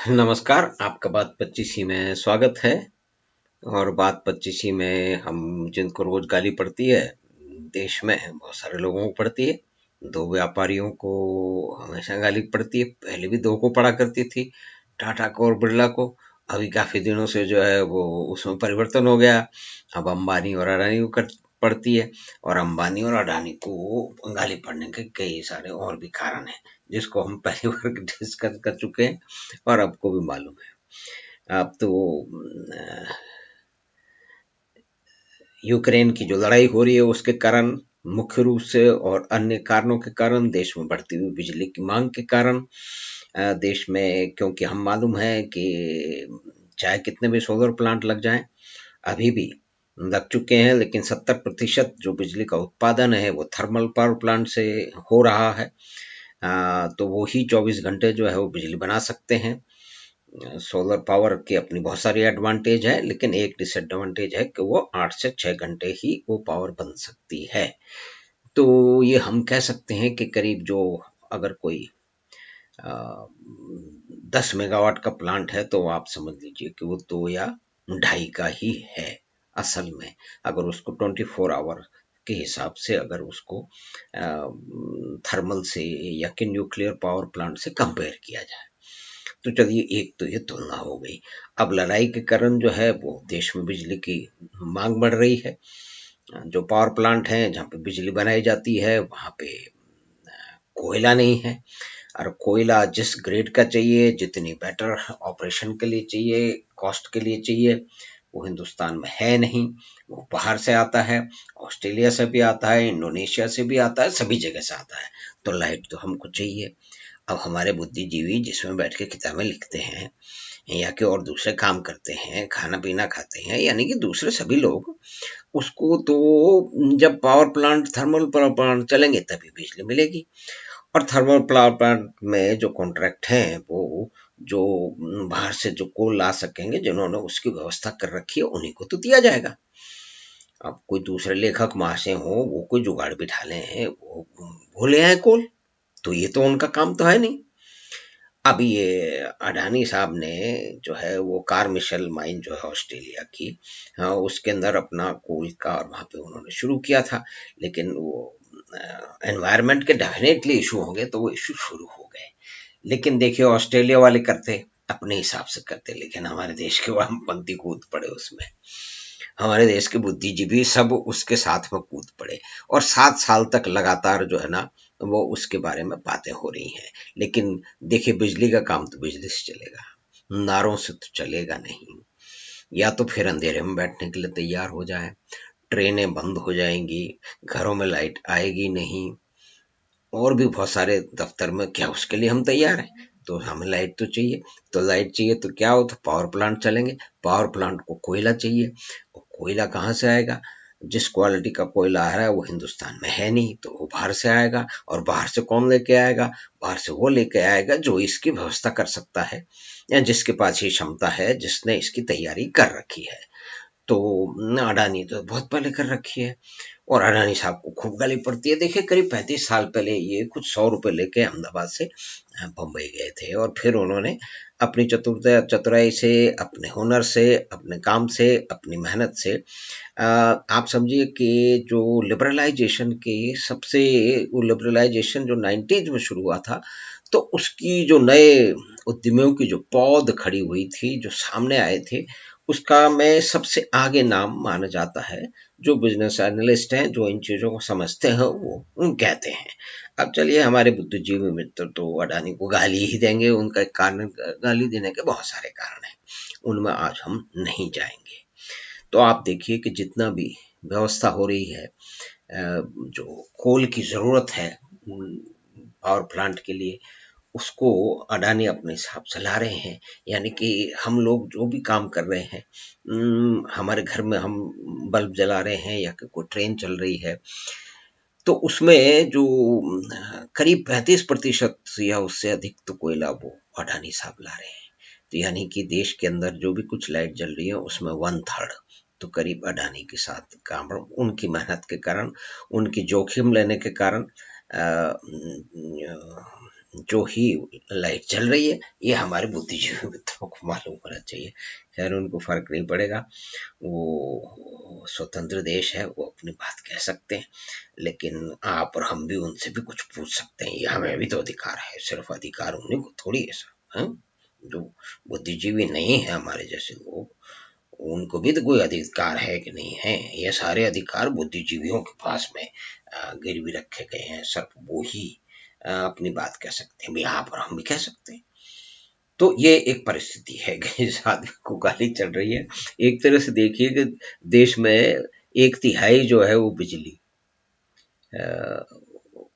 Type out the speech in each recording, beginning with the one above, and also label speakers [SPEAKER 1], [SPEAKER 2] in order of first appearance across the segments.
[SPEAKER 1] नमस्कार, आपका बात 25 में स्वागत है। और बात 25 में हम जिनको रोज गाली पड़ती है देश में बहुत सारे लोगों को पड़ती है। दो व्यापारियों को हमेशा गाली पड़ती है, पहले भी दो को पड़ा करती थी, टाटा को और बिरला को। अभी काफी दिनों से जो है वो उसमें परिवर्तन हो गया, अब अंबानी और अडानी को पड़ती है। और अंबानी और अडानी को गाली पड़ने के कई सारे और भी कारण हैं, जिसको हम पहली बार डिस्कस कर चुके हैं और आपको भी मालूम है। अब तो यूक्रेन की जो लड़ाई हो रही है उसके कारण मुख्य रूप से और अन्य कारणों के कारण, देश में बढ़ती हुई बिजली की मांग के कारण, देश में, क्योंकि हम मालूम है कि चाहे कितने भी सोलर प्लांट लग जाएं, अभी भी लग चुके हैं, लेकिन 70% जो बिजली का उत्पादन है वो थर्मल पावर प्लांट से हो रहा है। तो वो ही 24 घंटे जो है वो बिजली बना सकते हैं। सोलर पावर की अपनी बहुत सारी एडवांटेज है, लेकिन एक डिसएडवांटेज है कि वो 8 से 6 घंटे ही वो पावर बन सकती है। तो ये हम कह सकते हैं कि करीब जो, अगर कोई 10 मेगावाट का प्लांट है तो आप समझ लीजिए कि वो 2 या 2.5 का ही है असल में, अगर उसको 24 आवर के हिसाब से, अगर उसको थर्मल से या कि न्यूक्लियर पावर प्लांट से कंपेयर किया जाए। तो चलिए, एक तो ये तुलना हो गई। अब लड़ाई के कारण जो है वो देश में बिजली की मांग बढ़ रही है। जो पावर प्लांट हैं जहाँ पे बिजली बनाई जाती है वहां पे कोयला नहीं है, और कोयला जिस ग्रेड का चाहिए, जितनी बेटर ऑपरेशन के लिए चाहिए, कॉस्ट के लिए चाहिए, वो हिंदुस्तान में है नहीं। वो बाहर से आता है, ऑस्ट्रेलिया से भी आता है, इंडोनेशिया से भी आता है, सभी जगह से आता है। तो लाइट तो हमको चाहिए। अब हमारे बुद्धिजीवी जिसमें बैठ के किताबें लिखते हैं या कि और दूसरे काम करते हैं, खाना पीना खाते हैं, यानी कि दूसरे सभी लोग, उसको तो जब power plant, thermal power plant चलेंगे तभी बिजली मिलेगी। और थर्मल पावर प्लांट में जो कॉन्ट्रैक्ट हैं वो जो बाहर से जो कोल ला सकेंगे, जिन्होंने उसकी व्यवस्था कर रखी है, उन्हीं को तो दिया जाएगा। अब कोई दूसरे लेखक महाशय हो, वो कोई जुगाड़ बिठा ले हैं, वो ले आए कोल, तो ये तो उनका काम तो है नहीं। अब ये अडानी साहब ने जो है वो कारमिशेल माइन जो है ऑस्ट्रेलिया की, हाँ, उसके अंदर अपना कोल का, और वहां पे उन्होंने शुरू किया था। लेकिन वो एनवायरनमेंट के डेफिनेटली इशू होंगे, तो वो इशू शुरू हो गए। लेकिन देखिए, ऑस्ट्रेलिया वाले करते अपने हिसाब से करते, लेकिन हमारे देश के वामपंथी कूद पड़े उसमें। हमारे देश के बुद्धिजीवी सब उसके साथ में कूद पड़े, और 7 साल तक लगातार जो है ना वो उसके बारे में बातें हो रही हैं। लेकिन देखिए, बिजली का काम तो बिजली से चलेगा, नारों से तो चलेगा नहीं। या तो फिर अंधेरे में बैठने के लिए तैयार हो जाए, ट्रेनें बंद हो जाएंगी, घरों में लाइट आएगी नहीं, और भी बहुत सारे दफ्तर में, क्या उसके लिए हम तैयार हैं? तो हमें लाइट तो चाहिए। तो लाइट चाहिए तो क्या हो, तो पावर प्लांट चलेंगे। पावर प्लांट को कोयला चाहिए, और कोयला कहाँ से आएगा? जिस क्वालिटी का कोयला आ रहा है वो हिंदुस्तान में है नहीं, तो वो बाहर से आएगा। और बाहर से कौन लेके आएगा? बाहर से वो लेके आएगा जो इसकी व्यवस्था कर सकता है, या जिसके पास ये क्षमता है, जिसने इसकी तैयारी कर रखी है। तो अडानी तो बहुत पहले कर रखी है, और अडानी साहब को खूब गाली पड़ती है। देखिए, करीब 35 साल पहले ये कुछ 100 रुपए लेके अहमदाबाद से बम्बई गए थे, और फिर उन्होंने अपनी चतुराई से, अपने हुनर से, अपने काम से, अपनी मेहनत से, आप समझिए कि जो लिबरलाइजेशन के सबसे, वो लिबरलाइजेशन जो 90s में शुरू हुआ था, तो उसकी जो नए उद्यमियों की जो पौध खड़ी हुई थी, जो सामने आए थे, उसका मैं सबसे आगे नाम माना जाता है। जो बिजनेस एनालिस्ट हैं, जो इन चीजों को समझते हैं, वो कहते हैं। अब चलिए, हमारे बुद्धिजीवी मित्र तो अडानी को गाली ही देंगे, उनका एक कारण, गाली देने के बहुत सारे कारण हैं, उनमें आज हम नहीं जाएंगे। तो आप देखिए कि जितना भी व्यवस्था हो रही है, जो कोल की जरूरत है पावर प्लांट के लिए, उसको अडानी अपने हिसाब से ला रहे हैं। यानी कि हम लोग जो भी काम कर रहे हैं, हमारे घर में हम बल्ब जला रहे हैं या कि कोई ट्रेन चल रही है, तो उसमें जो करीब 35% या उससे अधिक तो कोयला वो अडानी साहब ला रहे हैं। तो यानी कि देश के अंदर जो भी कुछ लाइट जल रही है उसमें 1/3 तो करीब अडानी के साथ काम, उनकी मेहनत के कारण, उनकी जोखिम लेने के कारण, जो ही लाइट जल रही है ये हमारे बुद्धिजीवी मित्रों को मालूम होना चाहिए। खैर उनको फर्क नहीं पड़ेगा, वो स्वतंत्र देश है, वो अपनी बात कह सकते हैं, लेकिन आप और हम भी उनसे भी कुछ पूछ सकते हैं, ये हमें भी तो अधिकार है, सिर्फ अधिकार उन्हीं को थोड़ी है सर। हाँ? जो बुद्धिजीवी नहीं है हमारे जैसे लोग, उनको भी तो कोई अधिकार है कि नहीं है? ये सारे अधिकार बुद्धिजीवियों के पास में गिरवी रखे गए हैं, सिर्फ वो ही अपनी बात कह सकते हैं, यहाँ पर हम भी कह सकते हैं। तो ये एक परिस्थिति है कि इस आदमी को गाली चल रही है। एक तरह से देखिए कि देश में एक तिहाई जो है वो बिजली अ,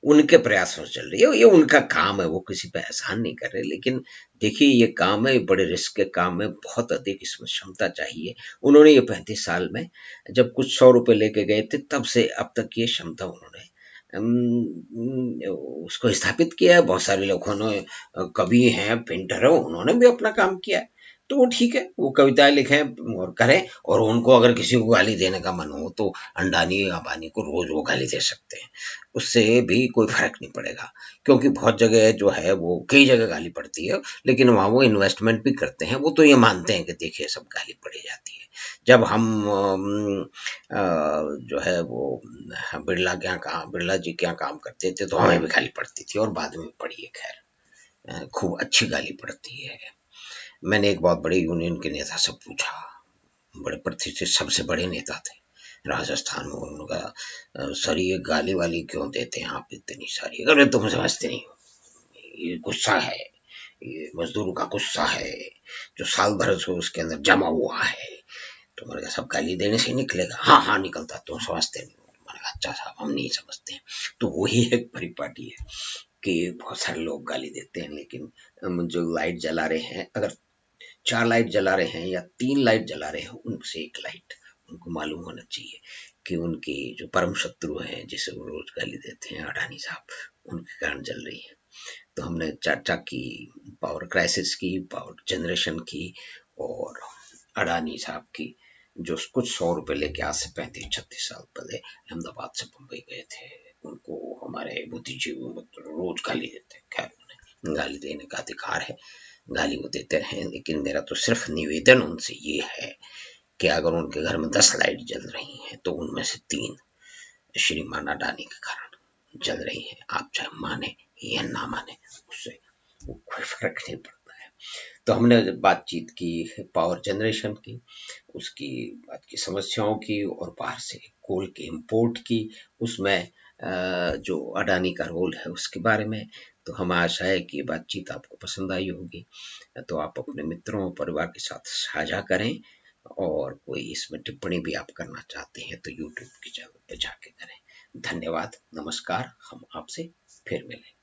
[SPEAKER 1] उनके प्रयासों से चल रही है, ये उनका काम है, वो किसी पे एहसान नहीं कर रहे, लेकिन देखिए ये काम है, ये बड़े रिस्क के काम है, बहुत अधिक इसमें क्षमता चाहिए। उन्होंने ये 35 साल में जब कुछ 100 रुपए लेके गए थे तब से अब तक ये क्षमता उन्होंने उसको स्थापित किया है। बहुत सारे लोगों ने कवि हैं, पेंटर है, उन्होंने भी अपना काम किया है, तो वो ठीक है, वो कविताएं लिखें और करें, और उनको अगर किसी को गाली देने का मन हो तो अंडानी अंबानी को रोज वो गाली दे सकते हैं, उससे भी कोई फर्क नहीं पड़ेगा, क्योंकि बहुत जगह जो है वो कई जगह गाली पड़ती है, लेकिन वहाँ वो इन्वेस्टमेंट भी करते हैं, वो तो ये मानते हैं कि देखिए सब गाली पड़ी जाती है। जब हम जो है वो बिरला के यहाँ काम, बिरला जी के यहाँ काम करते थे तो हमें भी गाली पड़ती थी, और बाद में पड़ी है, खैर खूब अच्छी गाली पड़ती है। मैंने एक बहुत बड़े यूनियन के नेता से पूछा, बड़े प्रतिष्ठित सबसे बड़े नेता थे राजस्थान में, उनका सर ये गाली वाली क्यों देते हैं आप इतनी सारी? अगर तुम समझते नहीं हो, ये गुस्सा है, ये मजदूरों का गुस्सा है जो साल भर से उसके अंदर जमा हुआ है, तुम्हारे का सब गाली देने से निकलेगा? हाँ हाँ निकलता, तुम समझते नहीं हो। मैंने कहा अच्छा साहब हम नहीं समझते। तो वही एक परिपाटी है कि बहुत सारे लोग गाली देते हैं, लेकिन जो लाइट जला रहे हैं, अगर 4 लाइट जला रहे हैं या 3 लाइट जला रहे हैं, उनसे एक लाइट उनको मालूम होना चाहिए कि उनके जो परम शत्रु हैं जिसे वो रोज गाली देते हैं, अडानी साहब, उनके कारण जल रही है। तो हमने चर्चा की पावर क्राइसिस की, पावर जनरेशन की, और अडानी साहब की, जो कुछ 100 रुपए लेके आज से 35-36 साल पहले अहमदाबाद से बंबई गए थे। उनको हमारे बुद्धिजीवी मतलब रोज गाली देते हैं। खैर उन्हें गाली देने का अधिकार है, गाली वो देते हैं, लेकिन मेरा तो सिर्फ निवेदन उनसे ये है कि अगर उनके घर में 10 लाइट जल रही हैं तो उनमें से 3 श्रीमान अडानी के कारण जल रही हैं। आप चाहे माने या ना माने, उससे कोई फर्क नहीं पड़ता है। तो हमने बातचीत की पावर जनरेशन की, उसकी बात की समस्याओं की, और बाहर से कोल के इम्पोर्ट की, उसमें जो अडानी का रोल है उसके बारे में। तो हम आशा है कि ये बातचीत आपको पसंद आई होगी, तो आप अपने मित्रों और परिवार के साथ साझा करें, और कोई इसमें टिप्पणी भी आप करना चाहते हैं तो यूट्यूब की चैनल पे जाके करें। धन्यवाद, नमस्कार, हम आपसे फिर मिलेंगे।